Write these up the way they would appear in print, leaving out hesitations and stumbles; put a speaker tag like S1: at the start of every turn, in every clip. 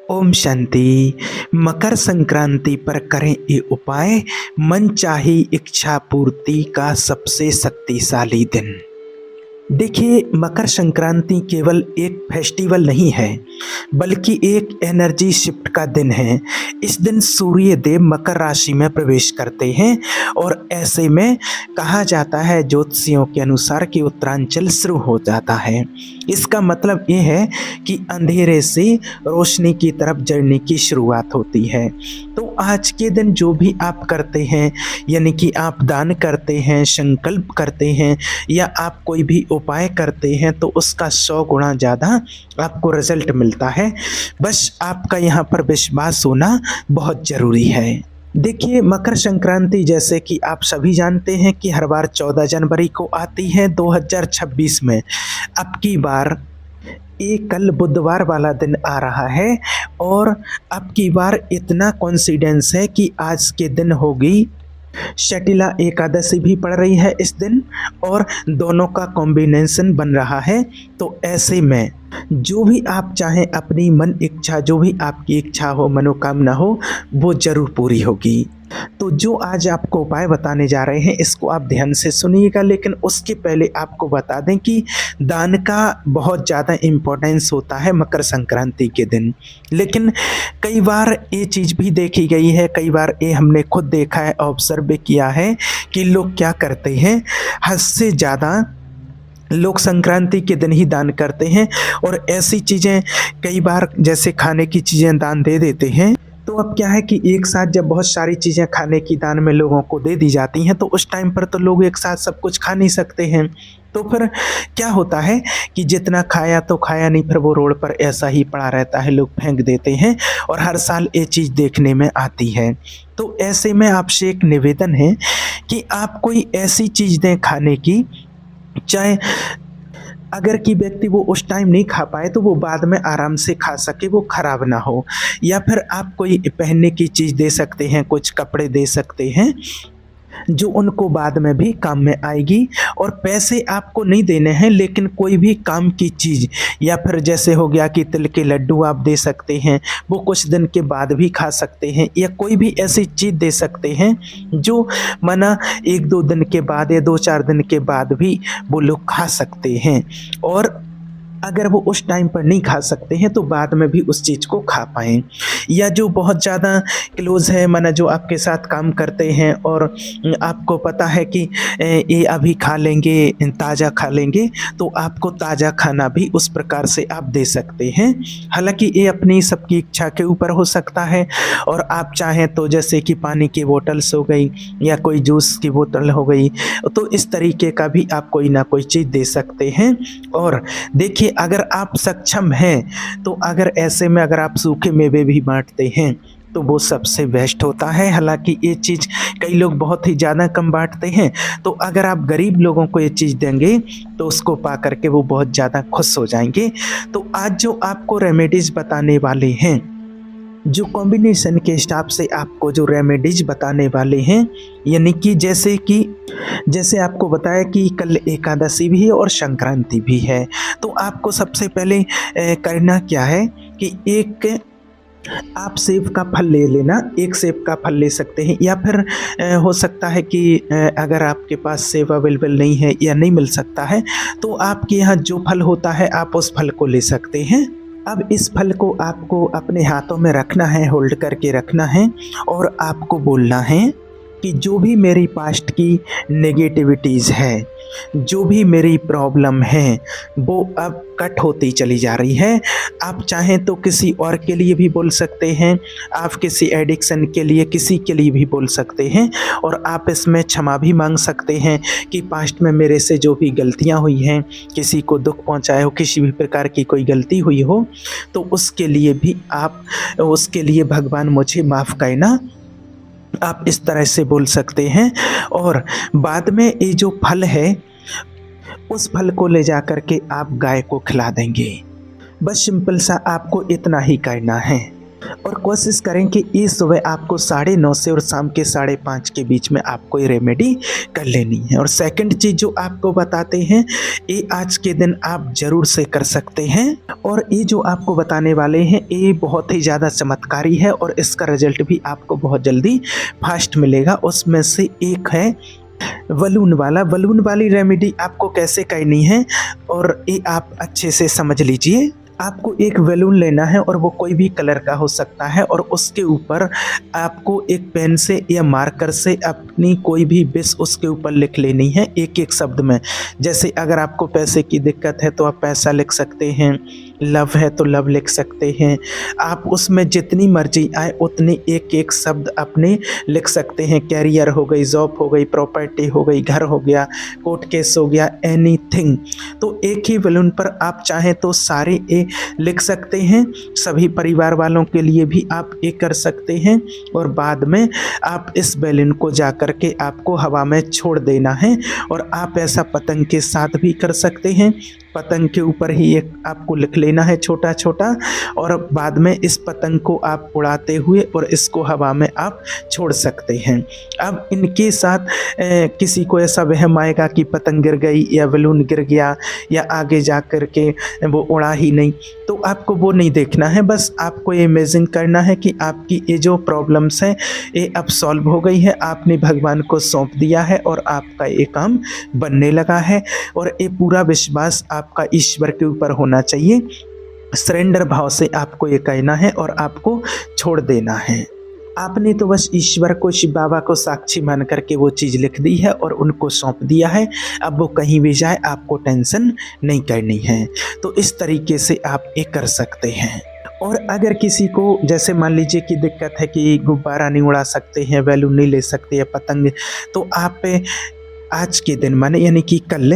S1: ओम शांति। मकर संक्रांति पर करें ये उपाय, मनचाही इच्छा पूर्ति का सबसे शक्तिशाली दिन। देखिए, मकर संक्रांति केवल एक फेस्टिवल नहीं है, बल्कि एक एनर्जी शिफ्ट का दिन है। इस दिन सूर्य देव मकर राशि में प्रवेश करते हैं और ऐसे में कहा जाता है ज्योतिषियों के अनुसार कि उत्तरांचल शुरू हो जाता है। इसका मतलब ये है कि अंधेरे से रोशनी की तरफ जर्नी की शुरुआत होती है। तो आज के दिन जो भी आप करते हैं, यानी कि आप दान करते हैं, संकल्प करते हैं या आप कोई भी उपाय करते हैं, तो उसका 100 गुना ज़्यादा आपको रिजल्ट मिलता है। बस आपका यहाँ पर विश्वास होना बहुत ज़रूरी है। देखिए, मकर संक्रांति जैसे कि आप सभी जानते हैं कि हर बार 14 जनवरी को आती है 2026 में। अब की बार एक कल बुधवार वाला दिन आ रहा है और अब की बार इतना कॉन्सिडेंस है कि आज के दिन होगी शटिला एकादशी भी पड़ रही है इस दिन और दोनों का कॉम्बिनेशन बन रहा है। तो ऐसे में जो भी आप चाहें, अपनी मन इच्छा, जो भी आपकी इच्छा हो, मनोकामना हो, वो जरूर पूरी होगी। तो जो आज आपको उपाय बताने जा रहे हैं, इसको आप ध्यान से सुनिएगा। लेकिन उसके पहले आपको बता दें कि दान का बहुत ज़्यादा इम्पोर्टेंस होता है मकर संक्रांति के दिन। लेकिन कई बार ये चीज़ भी देखी गई है, कई बार ये हमने खुद देखा है, ऑब्जर्व किया है कि लोग क्या करते हैं, हद से ज़्यादा लोग संक्रांति के दिन ही दान करते हैं और ऐसी चीज़ें कई बार जैसे खाने की चीज़ें दान दे देते हैं। तो अब क्या है कि एक साथ जब बहुत सारी चीज़ें खाने की दान में लोगों को दे दी जाती हैं, तो उस टाइम पर तो लोग एक साथ सब कुछ खा नहीं सकते हैं। तो फिर क्या होता है कि जितना खाया तो खाया नहीं, फिर वो रोड पर ऐसा ही पड़ा रहता है, लोग फेंक देते हैं और हर साल ये चीज़ देखने में आती है। तो ऐसे में आपसे एक निवेदन है कि आप कोई ऐसी चीज़ दें खाने की, चाहे अगर कि व्यक्ति वो उस टाइम नहीं खा पाए तो वो बाद में आराम से खा सके, वो खराब ना हो। या फिर आप कोई पहनने की चीज़ दे सकते हैं, कुछ कपड़े दे सकते हैं जो उनको बाद में भी काम में आएगी। और पैसे आपको नहीं देने हैं, लेकिन कोई भी काम की चीज़, या फिर जैसे हो गया कि तिल के लड्डू आप दे सकते हैं, वो कुछ दिन के बाद भी खा सकते हैं। या कोई भी ऐसी चीज़ दे सकते हैं जो माना 1-2 दिन के बाद या 2-4 दिन के बाद भी वो लोग खा सकते हैं। और अगर वो उस टाइम पर नहीं खा सकते हैं तो बाद में भी उस चीज़ को खा पाएँ। या जो बहुत ज़्यादा क्लोज़ है, माना जो आपके साथ काम करते हैं और आपको पता है कि ये अभी खा लेंगे, ताज़ा खा लेंगे, तो आपको ताज़ा खाना भी उस प्रकार से आप दे सकते हैं। हालांकि ये अपनी सबकी इच्छा के ऊपर हो सकता है। और आप चाहें तो जैसे कि पानी की बोतल्स हो गई या कोई जूस की बोतल हो गई, तो इस तरीके का भी आप कोई ना कोई चीज़ दे सकते हैं। और देखिए, अगर आप सक्षम हैं तो अगर ऐसे में अगर आप सूखे मेवे भी बांटते हैं तो वो सबसे बेस्ट होता है। हालांकि ये चीज़ कई लोग बहुत ही ज़्यादा कम बांटते हैं, तो अगर आप गरीब लोगों को ये चीज़ देंगे तो उसको पा करके वो बहुत ज़्यादा खुश हो जाएंगे। तो आज जो आपको रेमेडीज़ बताने वाले हैं, जो कॉम्बिनेशन के हिसाब से आपको जो रेमेडीज बताने वाले हैं, यानी कि जैसे आपको बताया कि कल एकादशी भी है और संक्रांति भी है, तो आपको सबसे पहले करना क्या है कि एक आप सेब का फल ले लेना। एक सेब का फल ले सकते हैं, या फिर हो सकता है कि अगर आपके पास सेब अवेलेबल नहीं है या नहीं मिल सकता है, तो आपके यहाँ जो फल होता है आप उस फल को ले सकते हैं। अब इस फल को आपको अपने हाथों में रखना है, होल्ड करके रखना है और आपको बोलना है कि जो भी मेरी पास्ट की नेगेटिविटीज़ है, जो भी मेरी प्रॉब्लम है, वो अब कट होती चली जा रही है। आप चाहें तो किसी और के लिए भी बोल सकते हैं, आप किसी एडिक्शन के लिए, किसी के लिए भी बोल सकते हैं। और आप इसमें क्षमा भी मांग सकते हैं कि पास्ट में मेरे से जो भी गलतियां हुई हैं, किसी को दुख पहुंचाया हो, किसी भी प्रकार की कोई गलती हुई हो, तो उसके लिए भगवान मुझे माफ़ करना, आप इस तरह से बोल सकते हैं। और बाद में ये जो फल है, उस फल को ले जा कर के आप गाय को खिला देंगे। बस सिंपल सा आपको इतना ही करना है। और कोशिश करें कि इस सुबह आपको 9:30 से और शाम के 5:30 के बीच में आपको ये रेमेडी कर लेनी है। और सेकंड चीज़ जो आपको बताते हैं, ये आज के दिन आप ज़रूर से कर सकते हैं। और ये जो आपको बताने वाले हैं ये बहुत ही ज़्यादा चमत्कारी है और इसका रिजल्ट भी आपको बहुत जल्दी फास्ट मिलेगा। उसमें से एक है बलून वाली रेमेडी आपको कैसे करनी है, और ये आप अच्छे से समझ लीजिए। आपको एक बैलून लेना है और वो कोई भी कलर का हो सकता है, और उसके ऊपर आपको एक पेन से या मार्कर से अपनी कोई भी विश उसके ऊपर लिख लेनी है, एक एक शब्द में। जैसे अगर आपको पैसे की दिक्कत है तो आप पैसा लिख सकते हैं, लव है तो लव लिख सकते हैं। आप उसमें जितनी मर्जी आए उतने एक एक शब्द अपने लिख सकते हैं। कैरियर हो गई, जॉब हो गई, प्रॉपर्टी हो गई, घर हो गया, कोर्ट केस हो गया, एनीथिंग। तो एक ही बैलून पर आप चाहें तो सारे ए लिख सकते हैं। सभी परिवार वालों के लिए भी आप ये कर सकते हैं। और बाद में आप इस बैलून को जा कर के आपको हवा में छोड़ देना है। और आप ऐसा पतंग के साथ भी कर सकते हैं। पतंग के ऊपर ही एक आपको लिख लेना है छोटा छोटा, और बाद में इस पतंग को आप उड़ाते हुए और इसको हवा में आप छोड़ सकते हैं। अब इनके साथ किसी को ऐसा वहम आएगा कि पतंग गिर गई या बैलून गिर गया या आगे जा कर के वो उड़ा ही नहीं, तो आपको वो नहीं देखना है। बस आपको ये इमेजिन करना है कि आपकी ये जो प्रॉब्लम्स हैं ये अब सॉल्व हो गई है, आपने भगवान को सौंप दिया है और आपका ये काम बनने लगा है। और ये पूरा विश्वास आपका ईश्वर के ऊपर होना चाहिए। सरेंडर भाव से आपको ये कहना है और आपको छोड़ देना है। आपने तो बस ईश्वर को, शिव बाबा को साक्षी मान करके वो चीज़ लिख दी है और उनको सौंप दिया है। अब वो कहीं भी जाए आपको टेंशन नहीं करनी है। तो इस तरीके से आप ये कर सकते हैं। और अगर किसी को जैसे मान लीजिए कि दिक्कत है कि गुब्बारा नहीं उड़ा सकते हैं, बैलून नहीं ले सकते या पतंग, तो आप आज के दिन माने यानी कि कल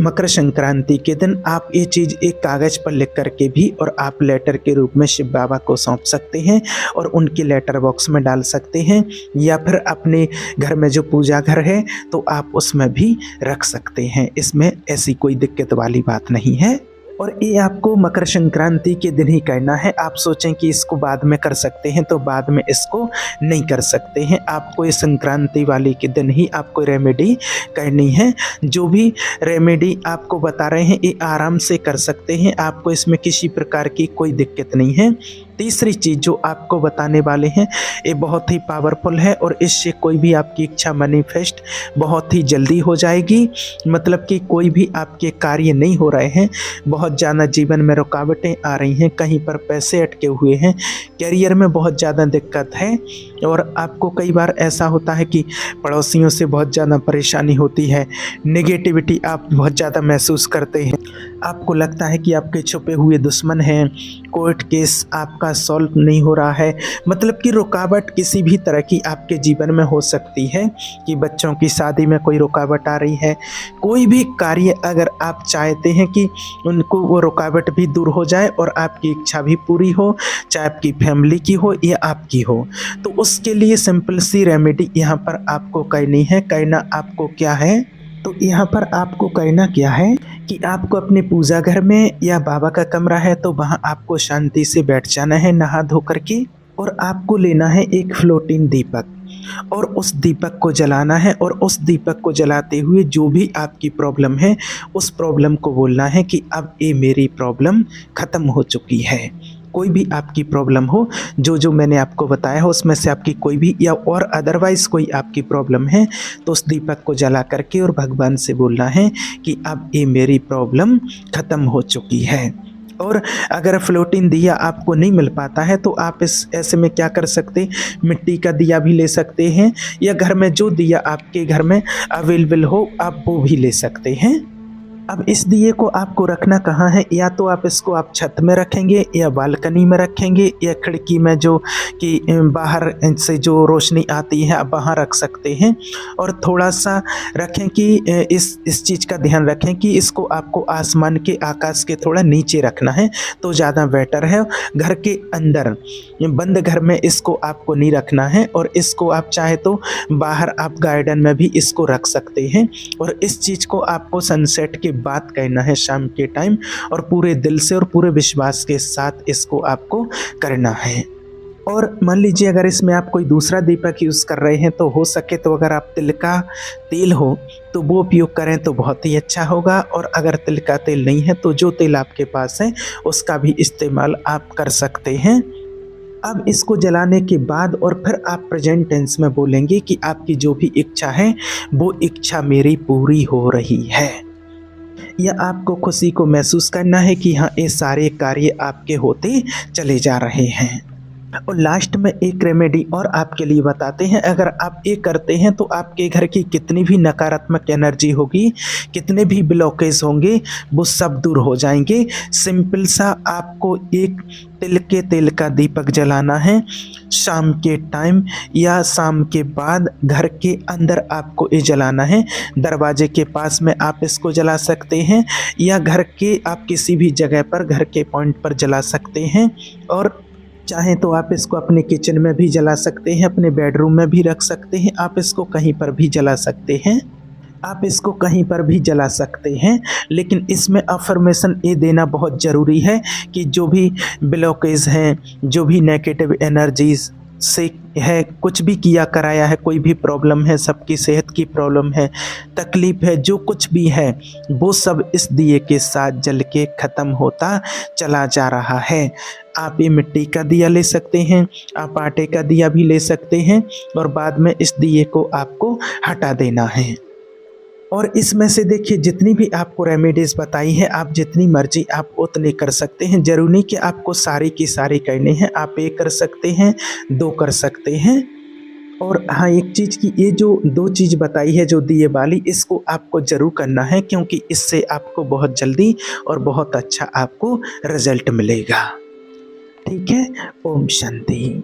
S1: मकर संक्रांति के दिन आप ये चीज़ एक कागज़ पर लिख करके भी और आप लेटर के रूप में शिव बाबा को सौंप सकते हैं और उनके लेटर बॉक्स में डाल सकते हैं, या फिर अपने घर में जो पूजा घर है तो आप उसमें भी रख सकते हैं। इसमें ऐसी कोई दिक्कत वाली बात नहीं है। और ये आपको मकर संक्रांति के दिन ही करना है। आप सोचें कि इसको बाद में कर सकते हैं तो बाद में इसको नहीं कर सकते हैं। आपको ये संक्रांति वाले के दिन ही आपको रेमेडी करनी है। जो भी रेमेडी आपको बता रहे हैं ये आराम से कर सकते हैं, आपको इसमें किसी प्रकार की कोई दिक्कत नहीं है। तीसरी चीज़ जो आपको बताने वाले हैं ये बहुत ही पावरफुल है और इससे कोई भी आपकी इच्छा मैनिफेस्ट बहुत ही जल्दी हो जाएगी। मतलब कि कोई भी आपके कार्य नहीं हो रहे हैं, बहुत ज़्यादा जीवन में रुकावटें आ रही हैं, कहीं पर पैसे अटके हुए हैं, करियर में बहुत ज़्यादा दिक्कत है, और आपको कई बार ऐसा होता है कि पड़ोसियों से बहुत ज़्यादा परेशानी होती है, नेगेटिविटी आप बहुत ज़्यादा महसूस करते हैं, आपको लगता है कि आपके छुपे हुए दुश्मन हैं, कोर्ट केस आपका सॉल्व नहीं हो रहा है। मतलब कि रुकावट किसी भी तरह की आपके जीवन में हो सकती है, कि बच्चों की शादी में कोई रुकावट आ रही है, कोई भी कार्य अगर आप चाहते हैं कि उनको वो रुकावट भी दूर हो जाए और आपकी इच्छा भी पूरी हो, चाहे आपकी फैमिली की हो या आपकी हो, तो उसके लिए सिंपल सी रेमेडी यहाँ पर आपको करनी है। करना आपको क्या है, तो यहाँ पर आपको करना क्या है कि आपको अपने पूजा घर में या बाबा का कमरा है तो वहाँ आपको शांति से बैठ जाना है नहा धो करके, और आपको लेना है एक फ्लोटिंग दीपक और उस दीपक को जलाना है। और उस दीपक को जलाते हुए जो भी आपकी प्रॉब्लम है उस प्रॉब्लम को बोलना है कि अब ये मेरी प्रॉब्लम ख़त्म हो चुकी है। कोई भी आपकी प्रॉब्लम हो, जो मैंने आपको बताया हो उसमें से आपकी कोई भी या और अदरवाइज़ कोई आपकी प्रॉब्लम है, तो उस दीपक को जला करके और भगवान से बोलना है कि अब ये मेरी प्रॉब्लम ख़त्म हो चुकी है। और अगर फ्लोटिंग दिया आपको नहीं मिल पाता है तो आप इस ऐसे में क्या कर सकते, मिट्टी का दिया भी ले सकते हैं, या घर में जो दिया आपके घर में अवेलेबल हो आप वो भी ले सकते हैं। अब इस दिए को आपको रखना कहाँ है, या तो आप इसको आप छत में रखेंगे या बालकनी में रखेंगे या खिड़की में जो कि बाहर से जो रोशनी आती है आप वहाँ रख सकते हैं। और थोड़ा सा रखें कि इस चीज़ का ध्यान रखें कि इसको आपको आसमान के, आकाश के थोड़ा नीचे रखना है तो ज़्यादा बेटर है। घर के अंदर बंद घर में इसको आपको नहीं रखना है, और इसको आप चाहे तो बाहर आप गार्डन में भी इसको रख सकते हैं। और इस चीज़ को आपको सनसेट के बात करना है शाम के टाइम, और पूरे दिल से और पूरे विश्वास के साथ इसको आपको करना है। और मान लीजिए अगर इसमें आप कोई दूसरा दीपक यूज़ कर रहे हैं तो हो सके तो अगर आप तिल का तेल हो तो वो उपयोग करें तो बहुत ही अच्छा होगा, और अगर तिल का तेल नहीं है तो जो तेल आपके पास है उसका भी इस्तेमाल आप कर सकते हैं। अब इसको जलाने के बाद और फिर आप प्रेजेंट टेंस में बोलेंगे कि आपकी जो भी इच्छा है वो इच्छा मेरी पूरी हो रही है, या आपको खुशी को महसूस करना है कि हाँ ये सारे कार्य आपके होते चले जा रहे हैं। और लास्ट में एक रेमेडी और आपके लिए बताते हैं, अगर आप ये करते हैं तो आपके घर की कितनी भी नकारात्मक एनर्जी होगी, कितने भी ब्लॉकेज होंगे, वो सब दूर हो जाएंगे। सिंपल सा आपको एक तिल के तेल का दीपक जलाना है शाम के टाइम या शाम के बाद घर के अंदर आपको ये जलाना है। दरवाजे के पास में आप इसको जला सकते हैं या घर के आप किसी भी जगह पर घर के पॉइंट पर जला सकते हैं, और चाहें तो आप इसको अपने किचन में भी जला सकते हैं, अपने बेडरूम में भी रख सकते हैं, आप इसको कहीं पर भी जला सकते हैं, आप इसको कहीं पर भी जला सकते हैं। लेकिन इसमें अफर्मेशन ये देना बहुत ज़रूरी है कि जो भी ब्लॉकेज हैं, जो भी नेगेटिव एनर्जीज से है, कुछ भी किया कराया है, कोई भी प्रॉब्लम है, सबकी सेहत की प्रॉब्लम है, तकलीफ़ है, जो कुछ भी है वो सब इस दिए के साथ जल के ख़त्म होता चला जा रहा है। आप ये मिट्टी का दिया ले सकते हैं, आप आटे का दिया भी ले सकते हैं, और बाद में इस दिए को आपको हटा देना है। और इसमें से देखिए जितनी भी आपको रेमेडीज़ बताई है, आप जितनी मर्जी आप उतने कर सकते हैं। ज़रूरी नहीं कि आपको सारी की सारी करनी है, आप एक कर सकते हैं, दो कर सकते हैं। और हाँ, एक चीज़ की ये जो दो चीज़ बताई है जो दिए वाली, इसको आपको ज़रूर करना है क्योंकि इससे आपको बहुत जल्दी और बहुत अच्छा आपको रिजल्ट मिलेगा। ठीक है। ओम शांति।